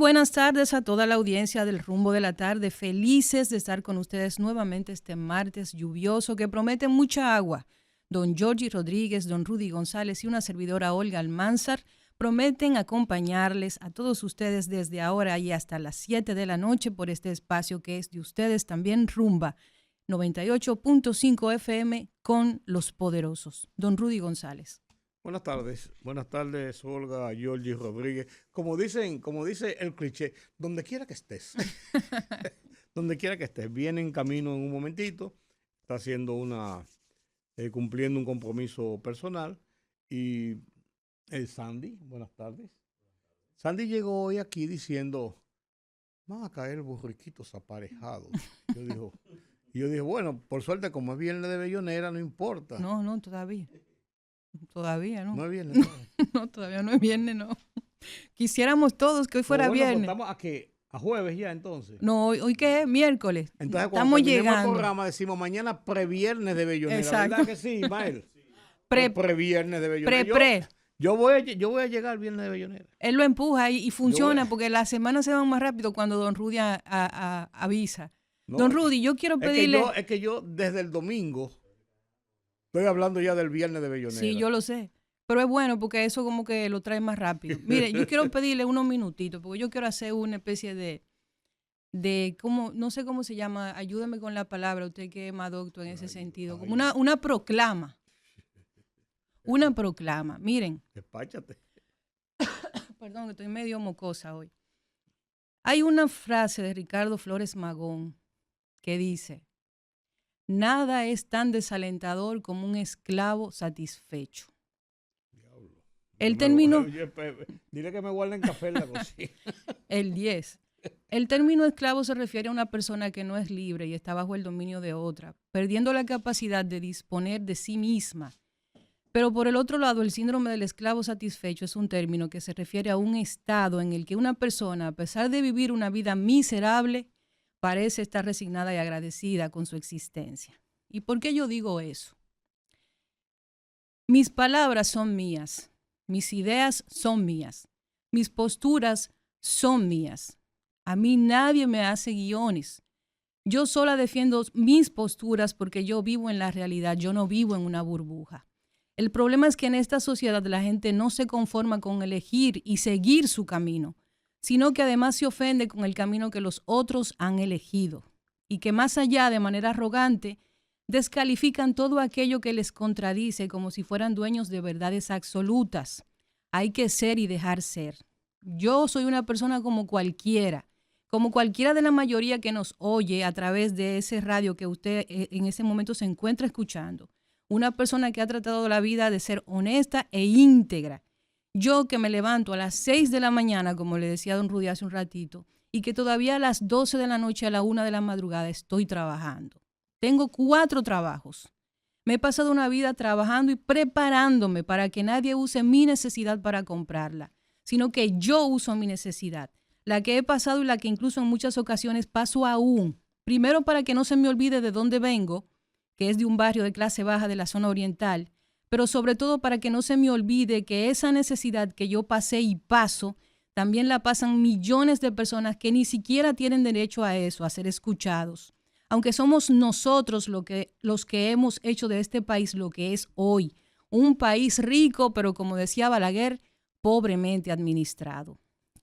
buenas tardes a toda la audiencia del Rumbo de la Tarde. Felices de estar con ustedes nuevamente este martes lluvioso que promete mucha agua. Don Georgie Rodríguez, don Rudy González y una servidora Olga Almanzar prometen acompañarles a todos ustedes desde ahora y hasta las 7 de la noche por este espacio que es de ustedes también, Rumba 98.5 FM con Los Poderosos. Don Rudy González. Buenas tardes Olga, Georgie Rodríguez. Como dice el cliché, donde quiera que estés, donde quiera que estés, viene en camino en un momentito, está haciendo cumpliendo un compromiso personal y Sandy, buenas tardes. Sandy llegó hoy aquí diciendo, van a caer borriquitos aparejados. Yo dije, bueno, por suerte como es viernes de Bellonera, no importa. No, todavía. Todavía, ¿no? No es viernes. No, no, todavía no es viernes, no. Quisiéramos todos que hoy fuera viernes. ¿Estamos a qué? ¿A jueves ya entonces? No, ¿hoy qué es? Miércoles. Entonces estamos llegando. El programa decimos mañana previernes de Bellonera. Exacto. ¿Verdad que sí, Ismael? Previernes de Bellonera. Yo voy a llegar el viernes de Bellonera. Él lo empuja y funciona porque las semanas se van más rápido cuando don Rudy avisa. No, don Rudy, yo quiero pedirle... Es que yo desde el domingo estoy hablando ya del viernes de Bellonera. Sí, yo lo sé. Pero es bueno porque eso como que lo trae más rápido. Mire, yo quiero pedirle unos minutitos porque yo quiero hacer una especie de cómo, no sé cómo se llama, ayúdame con la palabra, usted que es más doctor en ese sentido, como una proclama. Una proclama. Miren. Despáchate. Perdón, estoy medio mocosa hoy. Hay una frase de Ricardo Flores Magón que dice: nada es tan desalentador como un esclavo satisfecho. Diablo. El término... Dile que me guarden café en la cocina. El 10. El término esclavo se refiere a una persona que no es libre y está bajo el dominio de otra, perdiendo la capacidad de disponer de sí misma. Pero por el otro lado, el síndrome del esclavo satisfecho es un término que se refiere a un estado en el que una persona, a pesar de vivir una vida miserable, parece estar resignada y agradecida con su existencia. ¿Y por qué yo digo eso? Mis palabras son mías, mis ideas son mías, mis posturas son mías. A mí nadie me hace guiones. Yo sola defiendo mis posturas porque yo vivo en la realidad, yo no vivo en una burbuja. El problema es que en esta sociedad la gente no se conforma con elegir y seguir su camino, sino que además se ofende con el camino que los otros han elegido y que más allá, de manera arrogante, descalifican todo aquello que les contradice como si fueran dueños de verdades absolutas. Hay que ser y dejar ser. Yo soy una persona como cualquiera de la mayoría que nos oye a través de ese radio que usted en ese momento se encuentra escuchando. Una persona que ha tratado la vida de ser honesta e íntegra. Yo que me levanto a las 6 de la mañana, como le decía don Rudy hace un ratito, y que todavía a las 12 de la noche, a la 1 de la madrugada estoy trabajando. Tengo 4 trabajos. Me he pasado una vida trabajando y preparándome para que nadie use mi necesidad para comprarla, sino que yo uso mi necesidad, la que he pasado y la que incluso en muchas ocasiones paso aún. Primero, para que no se me olvide de dónde vengo, que es de un barrio de clase baja de la zona oriental, pero sobre todo para que no se me olvide que esa necesidad que yo pasé y paso, también la pasan millones de personas que ni siquiera tienen derecho a eso, a ser escuchados. Aunque somos nosotros los que hemos hecho de este país lo que es hoy, un país rico, pero como decía Balaguer, pobremente administrado.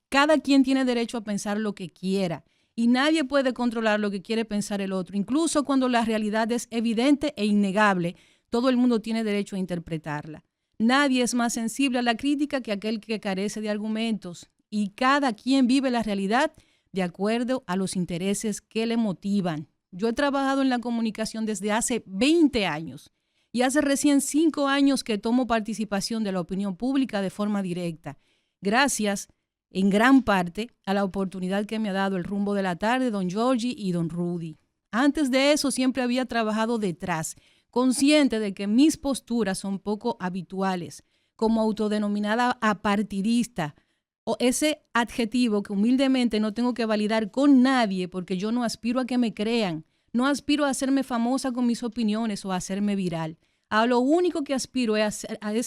Cada quien tiene derecho a pensar lo que quiera. Y nadie puede controlar lo que quiere pensar el otro. Incluso cuando la realidad es evidente e innegable, todo el mundo tiene derecho a interpretarla. Nadie es más sensible a la crítica que aquel que carece de argumentos. Y cada quien vive la realidad de acuerdo a los intereses que le motivan. Yo he trabajado en la comunicación desde hace 20 años y hace recién 5 años que tomo participación de la opinión pública de forma directa. Gracias en gran parte a la oportunidad que me ha dado el Rumbo de la Tarde, don Georgie y don Rudy. Antes de eso siempre había trabajado detrás, consciente de que mis posturas son poco habituales, como autodenominada apartidista, o ese adjetivo que humildemente no tengo que validar con nadie porque yo no aspiro a que me crean, no aspiro a hacerme famosa con mis opiniones o a hacerme viral. A lo único que aspiro es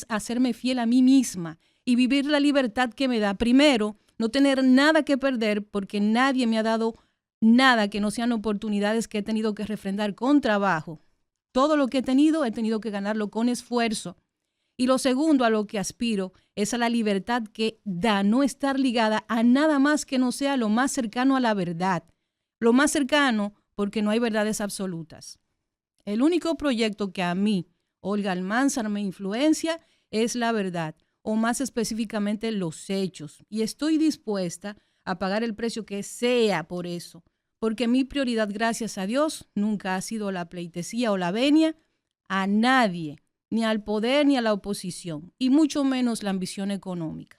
hacerme fiel a mí misma y vivir la libertad que me da, primero, no tener nada que perder porque nadie me ha dado nada que no sean oportunidades que he tenido que refrendar con trabajo. Todo lo que he tenido que ganarlo con esfuerzo. Y lo segundo a lo que aspiro es a la libertad que da no estar ligada a nada más que no sea lo más cercano a la verdad. Lo más cercano porque no hay verdades absolutas. El único proyecto que a mí, Olga Almanzar, me influencia es la verdad, o más específicamente los hechos. Y estoy dispuesta a pagar el precio que sea por eso, porque mi prioridad, gracias a Dios, nunca ha sido la pleitesía o la venia a nadie, ni al poder ni a la oposición, y mucho menos la ambición económica.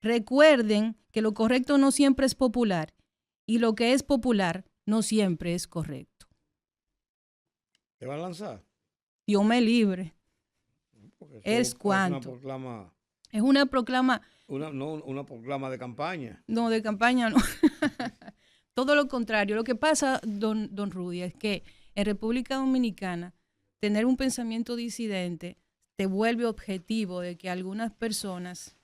Recuerden que lo correcto no siempre es popular, y lo que es popular no siempre es correcto. ¿Te va a lanzar? Dios me libre. Es cuanto. Es una proclama. Una proclama de campaña. No, de campaña no. Todo lo contrario. Lo que pasa, don Rudy, es que en República Dominicana tener un pensamiento disidente te vuelve objetivo de que algunas personas,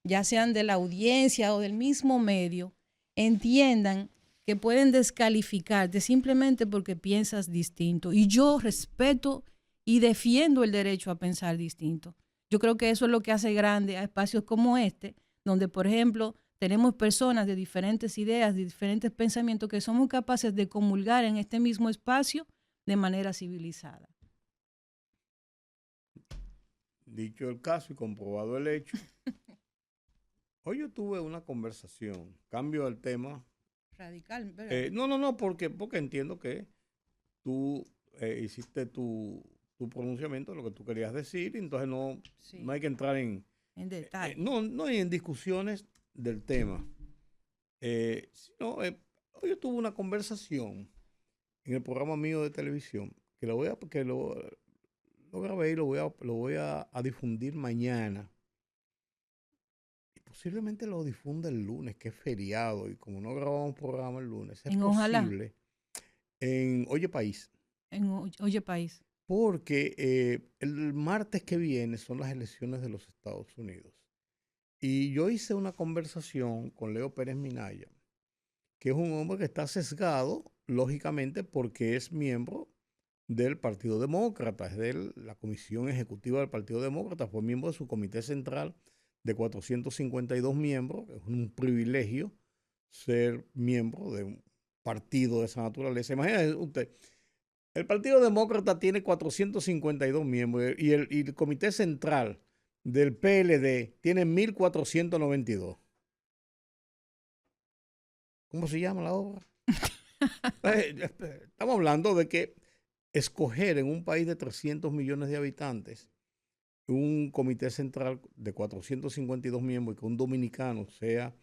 ya sean de la audiencia o del mismo medio, entiendan que pueden descalificarte simplemente porque piensas distinto. Y yo respeto y defiendo el derecho a pensar distinto. Yo creo que eso es lo que hace grande a espacios como este, donde, por ejemplo, tenemos personas de diferentes ideas, de diferentes pensamientos que somos capaces de comulgar en este mismo espacio de manera civilizada. Dicho el caso y comprobado el hecho, hoy yo tuve una conversación, cambio el tema. Radical, ¿verdad? No, porque entiendo que tú hiciste tu pronunciamiento, lo que tú querías decir, y entonces no hay que entrar en detalle. No en discusiones del tema. Sino, hoy yo tuve una conversación en el programa mío de televisión que lo grabé y lo voy a difundir mañana. Y posiblemente lo difunda el lunes, que es feriado, y como no grabamos programa el lunes, es posible. En Oye País. En Oye País. Porque el martes que viene son las elecciones de los Estados Unidos. Y yo hice una conversación con Leo Pérez Minaya, que es un hombre que está sesgado, lógicamente, porque es miembro del Partido Demócrata, es de la Comisión Ejecutiva del Partido Demócrata, fue miembro de su comité central de 452 miembros, es un privilegio ser miembro de un partido de esa naturaleza. Imagínese usted, el Partido Demócrata tiene 452 miembros y el comité central del PLD tiene 1.492. ¿Cómo se llama la obra? Estamos hablando de que escoger en un país de 300 millones de habitantes un comité central de 452 miembros y que un dominicano sea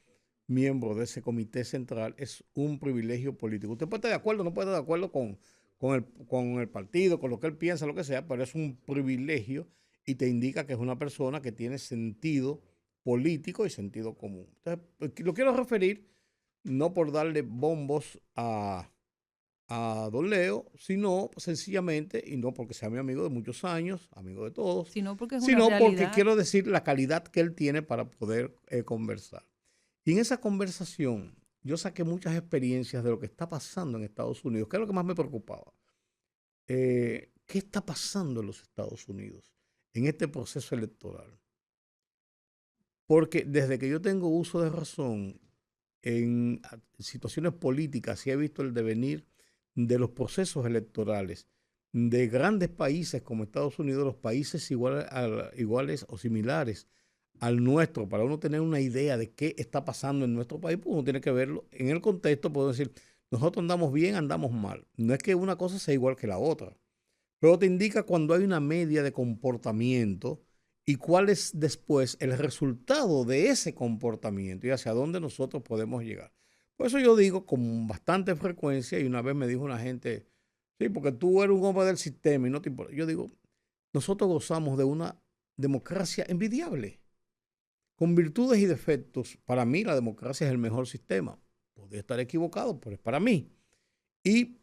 miembro de ese comité central es un privilegio político. Usted puede estar de acuerdo, no puede estar de acuerdo con el partido, con lo que él piensa, lo que sea, pero es un privilegio y te indica que es una persona que tiene sentido político y sentido común. Entonces, lo quiero referir no por darle bombos a don Leo, sino sencillamente, y no porque sea mi amigo de muchos años, amigo de todos, sino porque quiero decir la calidad que él tiene para poder conversar. Y en esa conversación yo saqué muchas experiencias de lo que está pasando en Estados Unidos, que es lo que más me preocupaba. ¿Qué está pasando en los Estados Unidos en este proceso electoral? Porque desde que yo tengo uso de razón en situaciones políticas y he visto el devenir de los procesos electorales de grandes países como Estados Unidos, los países iguales o similares al nuestro, para uno tener una idea de qué está pasando en nuestro país, pues uno tiene que verlo en el contexto, puedo decir, nosotros andamos bien, andamos mal. No es que una cosa sea igual que la otra, pero te indica cuando hay una media de comportamiento y cuál es después el resultado de ese comportamiento y hacia dónde nosotros podemos llegar. Por eso yo digo con bastante frecuencia, y una vez me dijo una gente, sí, porque tú eres un hombre del sistema y no te importa. Yo digo, nosotros gozamos de una democracia envidiable, con virtudes y defectos. Para mí la democracia es el mejor sistema. Podría estar equivocado, pero es para mí. Y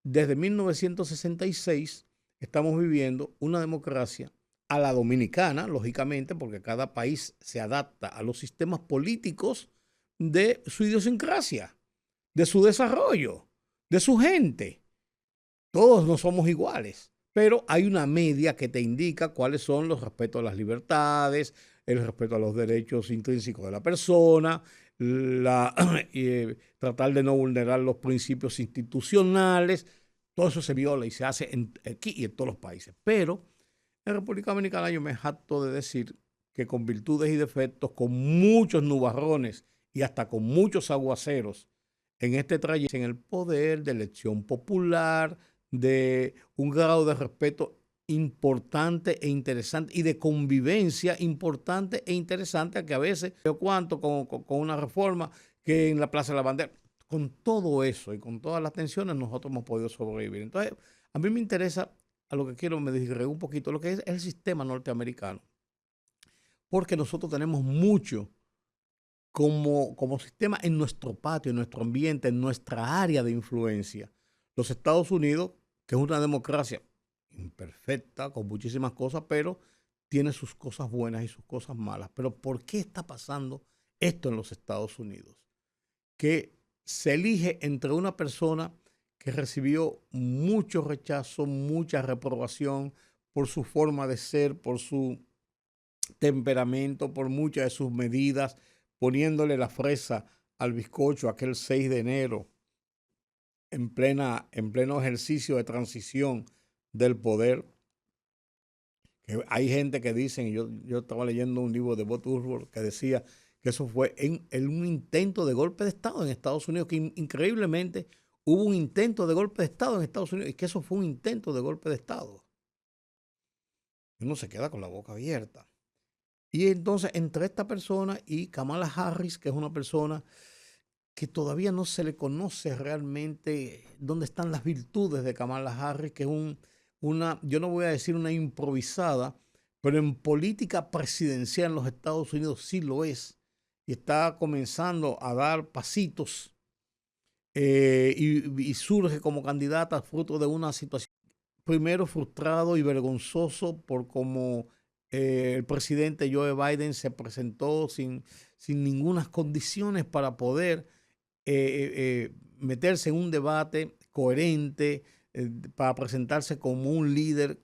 desde 1966 estamos viviendo una democracia a la dominicana, lógicamente, porque cada país se adapta a los sistemas políticos de su idiosincrasia, de su desarrollo, de su gente. Todos no somos iguales, pero hay una media que te indica cuáles son los respetos a las libertades, el respeto a los derechos intrínsecos de la persona, tratar de no vulnerar los principios institucionales. Todo eso se viola y se hace aquí y en todos los países. Pero en República Dominicana yo me jacto de decir que con virtudes y defectos, con muchos nubarrones y hasta con muchos aguaceros, en este trayecto, en el poder de elección popular, de un grado de respeto importante e interesante y de convivencia importante e interesante, que a veces yo cuanto con una reforma que en la Plaza de la Bandera, con todo eso y con todas las tensiones nosotros hemos podido sobrevivir. Entonces, a mí me interesa, a lo que quiero me digrego un poquito, lo que es el sistema norteamericano, porque nosotros tenemos mucho como sistema en nuestro patio, en nuestro ambiente, en nuestra área de influencia. Los Estados Unidos, que es una democracia imperfecta, con muchísimas cosas, pero tiene sus cosas buenas y sus cosas malas. Pero ¿por qué está pasando esto en los Estados Unidos? Que se elige entre una persona que recibió mucho rechazo, mucha reprobación por su forma de ser, por su temperamento, por muchas de sus medidas, poniéndole la fresa al bizcocho aquel 6 de enero, en pleno ejercicio de transición del poder. Que hay gente que dice, yo estaba leyendo un libro de Bob Woodward que decía que eso fue en un intento de golpe de Estado en Estados Unidos, que increíblemente hubo un intento de golpe de Estado en Estados Unidos y que eso fue un intento de golpe de Estado. Uno se queda con la boca abierta. Y entonces, entre esta persona y Kamala Harris, que es una persona que todavía no se le conoce realmente dónde están las virtudes de Kamala Harris, que es yo no voy a decir una improvisada, pero en política presidencial en los Estados Unidos sí lo es. Y está comenzando a dar pasitos y surge como candidata fruto de una situación primero frustrado y vergonzoso por cómo el presidente Joe Biden se presentó sin ninguna condiciones para poder meterse en un debate coherente, para presentarse como un líder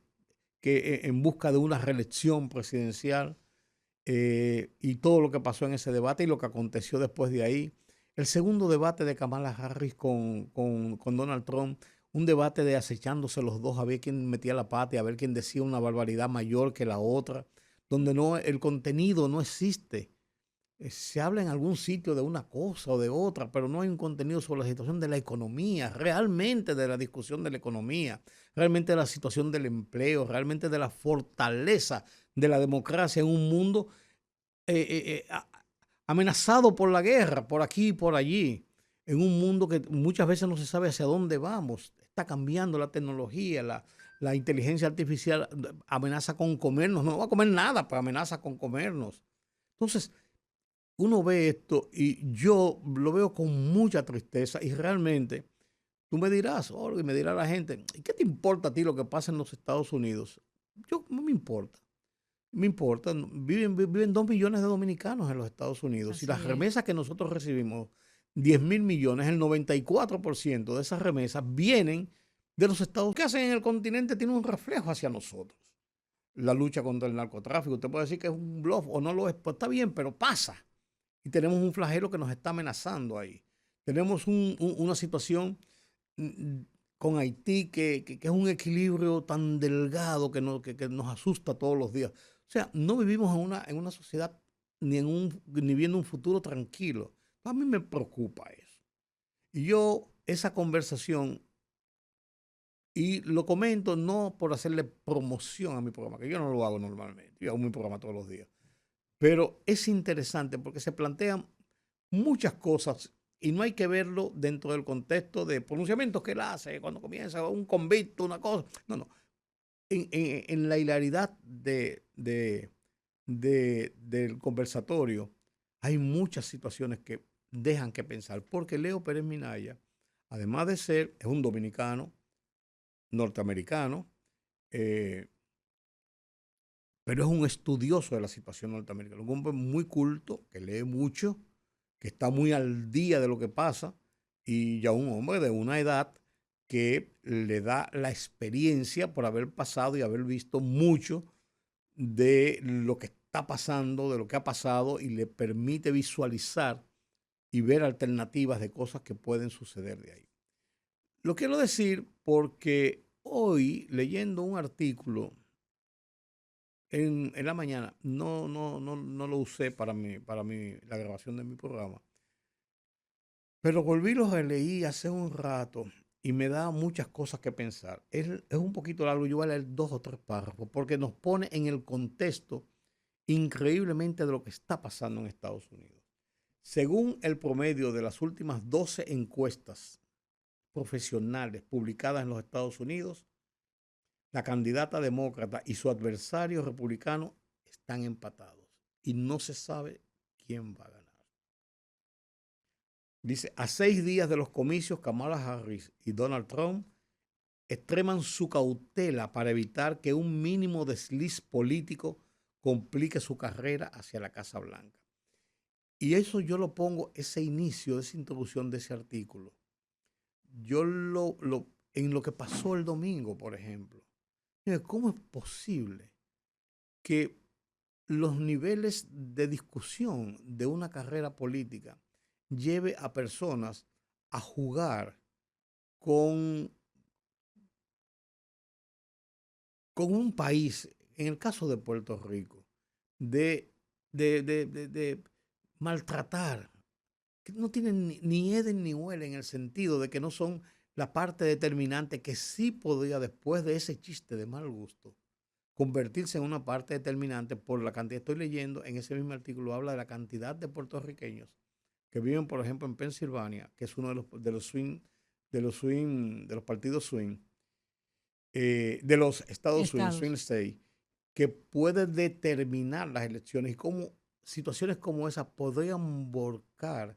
que en busca de una reelección presidencial, y todo lo que pasó en ese debate y lo que aconteció después de ahí. El segundo debate de Kamala Harris con Donald Trump, un debate de acechándose los dos, a ver quién metía la pata y a ver quién decía una barbaridad mayor que la otra, donde el contenido no existe. Se habla en algún sitio de una cosa o de otra, pero no hay un contenido sobre la situación de la economía, realmente de la discusión de la economía, realmente de la situación del empleo, realmente de la fortaleza de la democracia en un mundo amenazado por la guerra, por aquí y por allí, en un mundo que muchas veces no se sabe hacia dónde vamos. Está cambiando la tecnología, la inteligencia artificial amenaza con comernos, no va a comer nada, pero amenaza con comernos. Entonces, uno ve esto y yo lo veo con mucha tristeza y realmente tú me dirás, y me dirá la gente, ¿y qué te importa a ti lo que pasa en los Estados Unidos? Yo no me importa. Me importa, viven 2 millones de dominicanos en los Estados Unidos y las Así es. remesas que nosotros recibimos, 10.000 millones, el 94% de esas remesas vienen de los Estados Unidos. ¿Qué hacen en el continente? Tiene un reflejo hacia nosotros. La lucha contra el narcotráfico, usted puede decir que es un bluff o no lo es, pues está bien, pero pasa. Y tenemos un flagelo que nos está amenazando ahí. Tenemos una situación mm, con Haití que es un equilibrio tan delgado que nos asusta todos los días. O sea, no vivimos en una sociedad ni viendo un futuro tranquilo. A mí me preocupa eso. Y yo, esa conversación, y lo comento no por hacerle promoción a mi programa, que yo no lo hago normalmente, yo hago mi programa todos los días. Pero es interesante porque se plantean muchas cosas y no hay que verlo dentro del contexto de pronunciamientos que él hace cuando comienza un convicto, una cosa. No, no. En la hilaridad del conversatorio hay muchas situaciones que dejan que pensar, porque Leo Pérez Minaya, además de ser, es un dominicano, norteamericano, eh, pero es un estudioso de la situación norteamericana, un hombre muy culto, que lee mucho, que está muy al día de lo que pasa, y ya un hombre de una edad que le da la experiencia por haber pasado y haber visto mucho de lo que está pasando, de lo que ha pasado, y le permite visualizar y ver alternativas de cosas que pueden suceder de ahí. Lo quiero decir porque hoy, leyendo un artículo en la mañana, no lo usé la grabación de mi programa, pero volví, lo releí hace un rato y me da muchas cosas que pensar. Es un poquito largo, yo voy a leer 2 o 3 párrafos porque nos pone en el contexto increíblemente de lo que está pasando en Estados Unidos. Según el promedio de las últimas 12 encuestas profesionales publicadas en los Estados Unidos, la candidata demócrata y su adversario republicano están empatados y no se sabe quién va a ganar. Dice, a 6 días de los comicios, Kamala Harris y Donald Trump extreman su cautela para evitar que un mínimo desliz político complique su carrera hacia la Casa Blanca. Y eso yo lo pongo, ese inicio, esa introducción de ese artículo. Yo en lo que pasó el domingo, por ejemplo. ¿Cómo es posible que los niveles de discusión de una carrera política lleve a personas a jugar con un país, en el caso de Puerto Rico, de maltratar, que no tienen ni eden ni huelen en el sentido de que no son la parte determinante que sí podría, después de ese chiste de mal gusto, convertirse en una parte determinante por la cantidad. Estoy leyendo en ese mismo artículo, habla de la cantidad de puertorriqueños que viven, por ejemplo, en Pensilvania, que es uno de los partidos swing, de los estados swing state, que puede determinar las elecciones y cómo situaciones como esa podrían volcar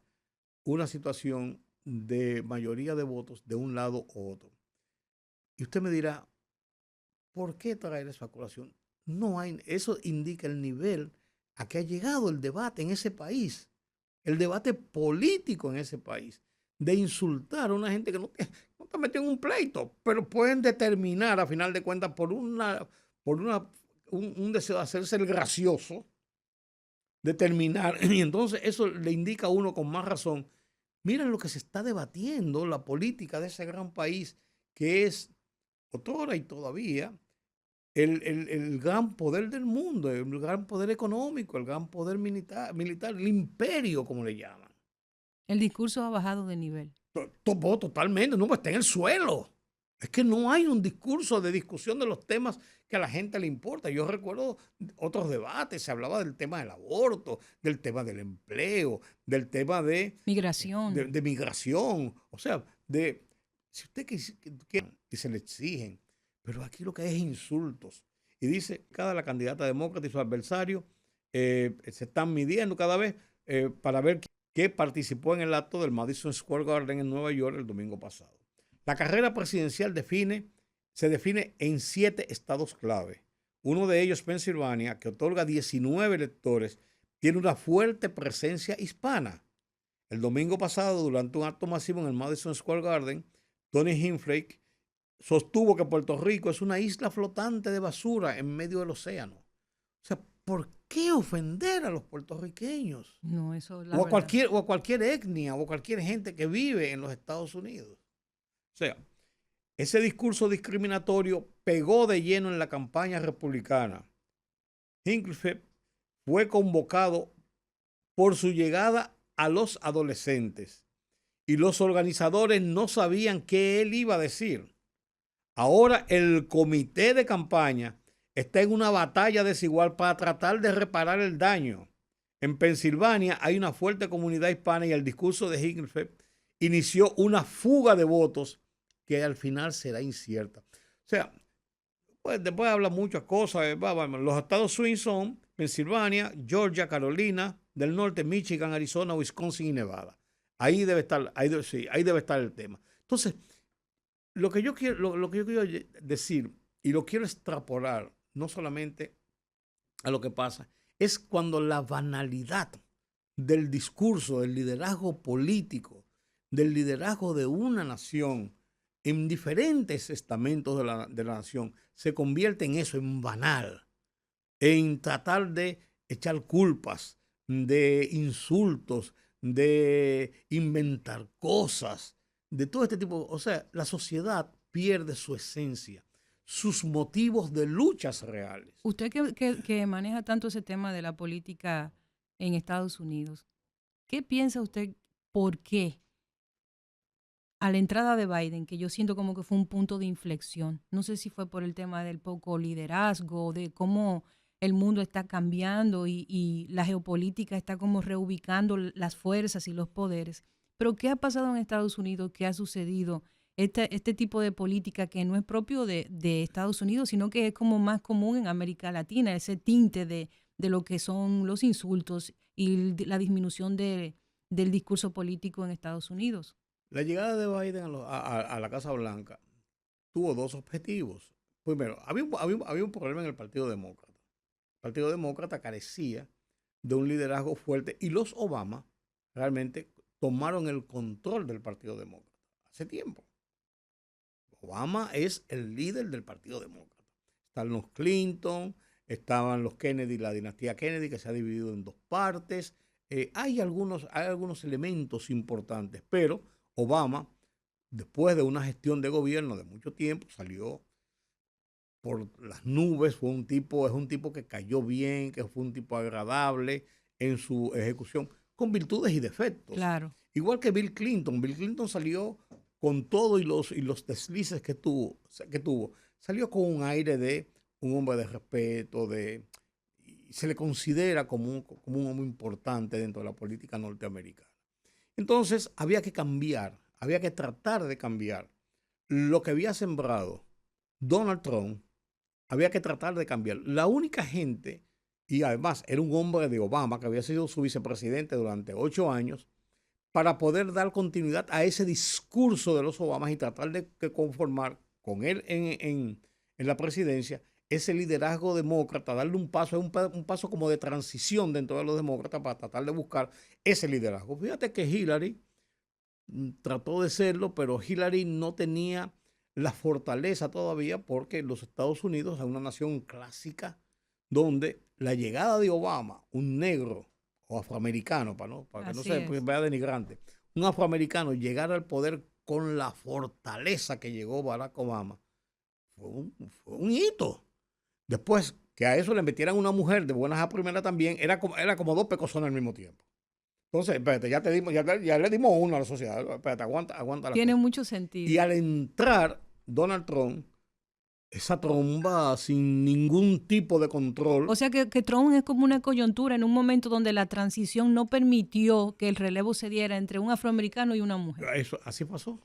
una situación de mayoría de votos de un lado u otro. Y usted me dirá, ¿por qué traer esa colación? No hay, eso indica el nivel a que ha llegado el debate en ese país, el debate político en ese país, de insultar a una gente que no está metida en un pleito, pero pueden determinar a final de cuentas por un deseo de hacerse el gracioso, determinar, y entonces eso le indica a uno con más razón, miren lo que se está debatiendo, la política de ese gran país que es, otrora y todavía, el gran poder del mundo, el gran poder económico, el gran poder militar, el imperio, como le llaman. El discurso ha bajado de nivel. Totalmente, no, pues está en el suelo. Es que no hay un discurso de discusión de los temas que a la gente le importa. Yo recuerdo otros debates, se hablaba del tema del aborto, del tema del empleo, del tema de migración. De migración. O sea, si usted quiere, y se le exigen, pero aquí lo que hay es insultos. Y dice, la candidata demócrata y su adversario se están midiendo cada vez para ver que participó en el acto del Madison Square Garden en Nueva York el domingo pasado. La carrera presidencial se define en 7 estados clave. Uno de ellos, Pensilvania, que otorga 19 electores, tiene una fuerte presencia hispana. El domingo pasado, durante un acto masivo en el Madison Square Garden, Tony Hinflake sostuvo que Puerto Rico es una isla flotante de basura en medio del océano. O sea, ¿por qué ofender a los puertorriqueños? No, eso es la o a cualquier etnia o a cualquier gente que vive en los Estados Unidos. O sea, ese discurso discriminatorio pegó de lleno en la campaña republicana. Hinflake fue convocado por su llegada a los adolescentes y los organizadores no sabían qué él iba a decir. Ahora el comité de campaña está en una batalla desigual para tratar de reparar el daño. En Pensilvania hay una fuerte comunidad hispana y el discurso de Hinflake inició una fuga de votos que al final será incierta. O sea, pues después habla muchas cosas. Los estados swing son Pensilvania, Georgia, Carolina del Norte, Michigan, Arizona, Wisconsin y Nevada. Ahí debe estar el tema. Entonces, lo que yo quiero decir, y lo quiero extrapolar, no solamente a lo que pasa, es cuando la banalidad del discurso, del liderazgo político, del liderazgo de una nación en diferentes estamentos de la nación, se convierte en eso, en banal, en tratar de echar culpas, de insultos, de inventar cosas, de todo este tipo. O sea, la sociedad pierde su esencia, sus motivos de luchas reales. Usted que maneja tanto ese tema de la política en Estados Unidos, ¿qué piensa usted por qué a la entrada de Biden, que yo siento como que fue un punto de inflexión? No sé si fue por el tema del poco liderazgo, de cómo el mundo está cambiando y la geopolítica está como reubicando las fuerzas y los poderes. Pero ¿qué ha pasado en Estados Unidos? ¿Qué ha sucedido? Este tipo de política que no es propio de Estados Unidos, sino que es como más común en América Latina, ese tinte de lo que son los insultos y la disminución del discurso político en Estados Unidos. La llegada de Biden a la Casa Blanca tuvo dos objetivos. Primero, había un problema en el Partido Demócrata. El Partido Demócrata carecía de un liderazgo fuerte y los Obama realmente tomaron el control del Partido Demócrata hace tiempo. Obama es el líder del Partido Demócrata. Están los Clinton, estaban los Kennedy, la dinastía Kennedy, que se ha dividido en dos partes. Hay algunos elementos importantes, pero Obama, después de una gestión de gobierno de mucho tiempo, salió por las nubes. Es un tipo que cayó bien, que fue un tipo agradable en su ejecución, con virtudes y defectos. Claro. Igual que Bill Clinton. Bill Clinton salió con todo y los deslices que tuvo, salió con un aire de un hombre de respeto, y se le considera como un hombre importante dentro de la política norteamericana. Entonces había que cambiar, había que tratar de cambiar lo que había sembrado Donald Trump. Había que tratar de cambiar. La única gente, y además era un hombre de Obama, que había sido su vicepresidente durante 8 años, para poder dar continuidad a ese discurso de los Obamas y tratar de conformar con él en la presidencia ese liderazgo demócrata, darle un paso como de transición dentro de los demócratas para tratar de buscar ese liderazgo. Fíjate que Hillary trató de serlo, pero Hillary no tenía la fortaleza todavía porque los Estados Unidos es una nación clásica donde la llegada de Obama, un negro o afroamericano, para que no se vea denigrante, un afroamericano llegar al poder con la fortaleza que llegó Barack Obama, fue un hito. Después, que a eso le metieran una mujer de buenas a primera también, era como dos pecosones al mismo tiempo. Entonces, espérate, ya le dimos uno a la sociedad. Espérate, aguanta la Tiene cosa. mucho sentido. Y al entrar Donald Trump, esa tromba sin ningún tipo de control. O sea que Trump es como una coyuntura en un momento donde la transición no permitió que el relevo se diera entre un afroamericano y una mujer. Eso, así pasó.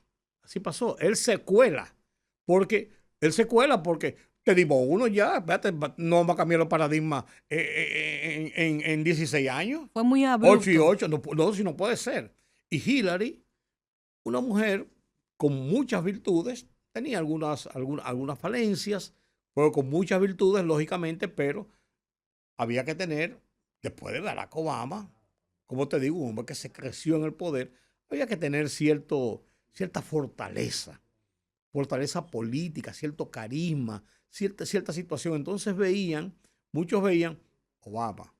Él se cuela porque te digo, uno ya, espérate, no va a cambiar los paradigmas en 16 años. Fue muy abrupto. 8 y 8, no, si no puede ser. Y Hillary, una mujer con muchas virtudes, tenía algunas falencias, pero con muchas virtudes, lógicamente, pero había que tener, después de Barack Obama, como te digo, un hombre que se creció en el poder, había que tener cierta fortaleza política, cierto carisma, cierta situación. Entonces muchos veían Obama,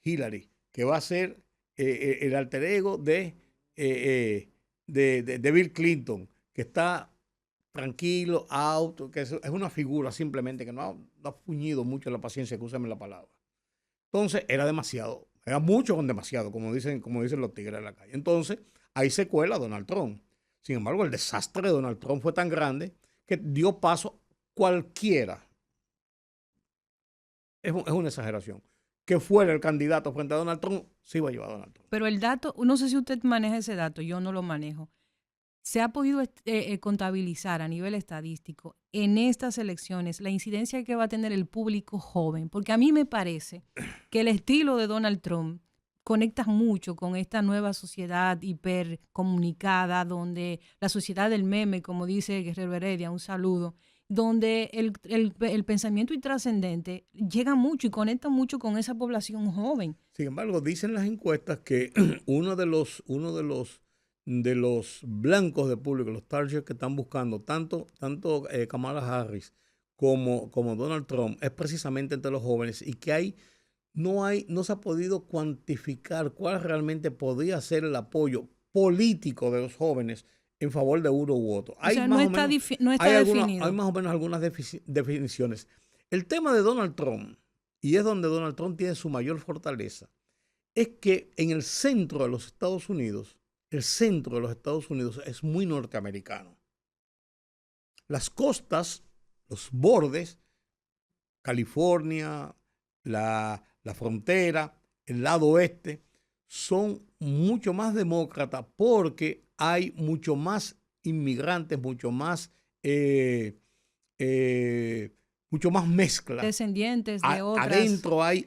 Hillary, que va a ser el alter ego de Bill Clinton, que está tranquilo, que es una figura simplemente que no ha fuñido mucho la paciencia, que úsame la palabra. Entonces era mucho con demasiado, como dicen los tigres de la calle. Entonces ahí se cuela Donald Trump. Sin embargo, el desastre de Donald Trump fue tan grande que dio paso cualquiera. Es una exageración. Que fuera el candidato frente a Donald Trump, se iba a llevar a Donald Trump. Pero el dato, no sé si usted maneja ese dato, yo no lo manejo. ¿Se ha podido contabilizar a nivel estadístico en estas elecciones la incidencia que va a tener el público joven? Porque a mí me parece que el estilo de Donald Trump conecta mucho con esta nueva sociedad hipercomunicada, donde la sociedad del meme, como dice Guerrero Heredia, un saludo, donde el pensamiento intrascendente llega mucho y conecta mucho con esa población joven. Sin embargo, dicen las encuestas que de los blancos de público, los targets que están buscando, tanto Kamala Harris como Donald Trump, es precisamente entre los jóvenes, y que no se ha podido cuantificar cuál realmente podría ser el apoyo político de los jóvenes en favor de uno u otro. O sea, no está definido. Hay más o menos algunas definiciones. El tema de Donald Trump, y es donde Donald Trump tiene su mayor fortaleza, es que en el centro de los Estados Unidos, es muy norteamericano. Las costas, los bordes, California, la frontera, el lado oeste, son mucho más demócratas porque hay mucho más inmigrantes, mucho más mezcla. Descendientes de otras. Adentro hay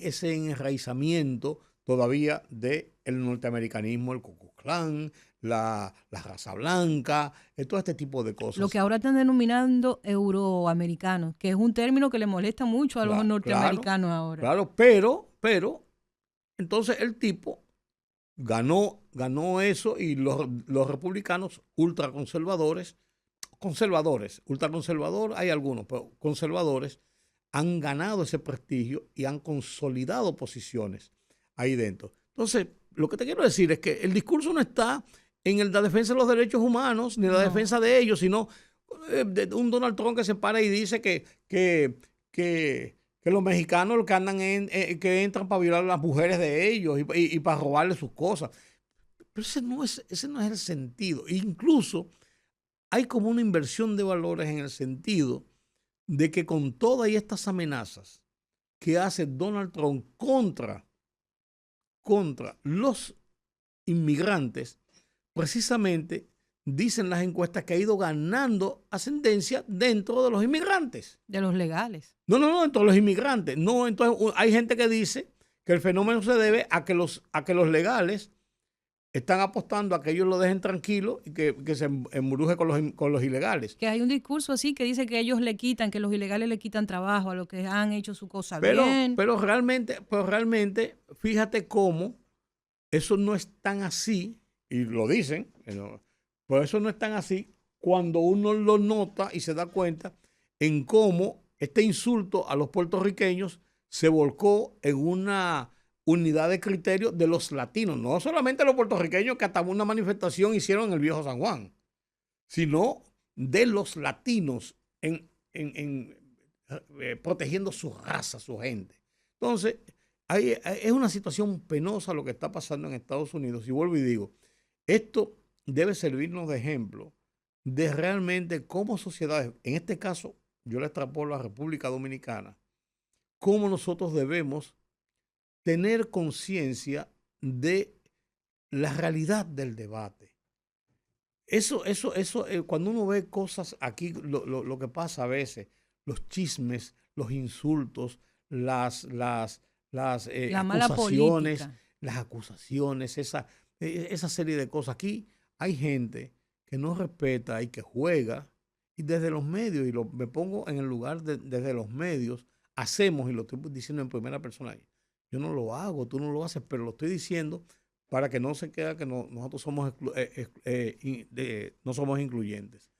ese enraizamiento todavía del norteamericanismo, el Ku Klux Klan, la raza blanca, todo este tipo de cosas. Lo que ahora están denominando euroamericanos, que es un término que le molesta mucho a los norteamericanos ahora. Claro, pero entonces el tipo ganó eso, y los republicanos ultraconservadores, hay algunos, pero conservadores, han ganado ese prestigio y han consolidado posiciones ahí dentro. Entonces, lo que te quiero decir es que el discurso no está en la defensa de los derechos humanos, ni la defensa de ellos, sino de un Donald Trump que se para y dice que los mexicanos lo que andan que entran para violar a las mujeres de ellos y para robarle sus cosas. Pero ese no es el sentido. Incluso hay como una inversión de valores en el sentido de que con todas estas amenazas que hace Donald Trump contra los inmigrantes, precisamente dicen las encuestas que ha ido ganando ascendencia dentro de los inmigrantes. De los legales. No, entre los inmigrantes. No, entonces hay gente que dice que el fenómeno se debe a que los legales están apostando a que ellos lo dejen tranquilo y que se embruje con los ilegales. Que hay un discurso así que dice que ellos que los ilegales le quitan trabajo a los que han hecho su cosa bien. Pero realmente, fíjate cómo eso no es tan así, y lo dicen, pero eso no es tan así cuando uno lo nota y se da cuenta en cómo este insulto a los puertorriqueños se volcó en una unidad de criterio de los latinos, no solamente los puertorriqueños que hasta una manifestación hicieron en el Viejo San Juan, sino de los latinos protegiendo su raza, su gente. Entonces, es una situación penosa lo que está pasando en Estados Unidos, y vuelvo y digo, esto debe servirnos de ejemplo de realmente cómo sociedades, en este caso yo le extrapolo a la República Dominicana, cómo nosotros debemos tener conciencia de la realidad del debate. Eso cuando uno ve cosas aquí, lo que pasa a veces, los chismes, los insultos, las acusaciones, esa serie de cosas. Aquí hay gente que no respeta y que juega, y desde los medios, y me pongo en el lugar desde los medios, hacemos, y lo estoy diciendo en primera persona, yo no lo hago, tú no lo haces, pero lo estoy diciendo para que no se quede que nosotros no somos incluyentes.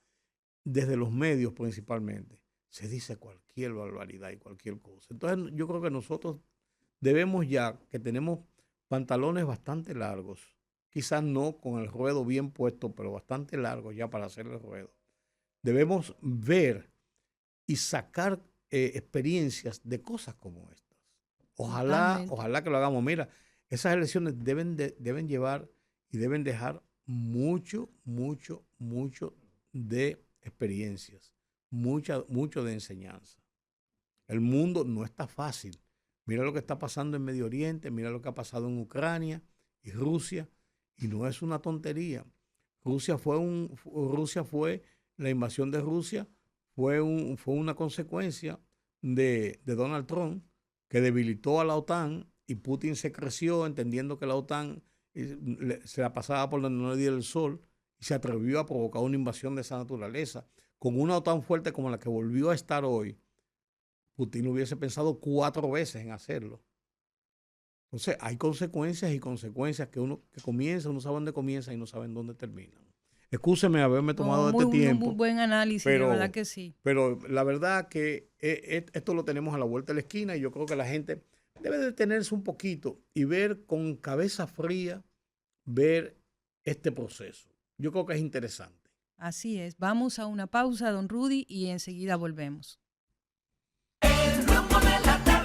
Desde los medios principalmente se dice cualquier barbaridad y cualquier cosa. Entonces yo creo que nosotros debemos, ya que tenemos pantalones bastante largos, quizás no con el ruedo bien puesto, pero bastante largos ya para hacer el ruedo, debemos ver y sacar experiencias de cosas como estas. Ojalá que lo hagamos. Mira, esas elecciones deben llevar y deben dejar mucho de experiencias, mucho de enseñanza. El mundo no está fácil. Mira lo que está pasando en Medio Oriente, mira lo que ha pasado en Ucrania y Rusia, y no es una tontería. La invasión de Rusia fue una consecuencia de Donald Trump, que debilitó a la OTAN, y Putin se creció entendiendo que la OTAN se la pasaba por donde no le diera el sol, y se atrevió a provocar una invasión de esa naturaleza, con una OTAN fuerte como la que volvió a estar hoy, Putin hubiese pensado 4 veces en hacerlo. Entonces, hay consecuencias y consecuencias que uno sabe dónde comienza y no sabe dónde terminan. Excúseme haberme tomado este tiempo. Muy buen análisis, de verdad que sí. Pero la verdad que esto lo tenemos a la vuelta de la esquina y yo creo que la gente debe detenerse un poquito y ver con cabeza fría, ver este proceso. Yo creo que es interesante. Así es. Vamos a una pausa, don Rudy, y enseguida volvemos.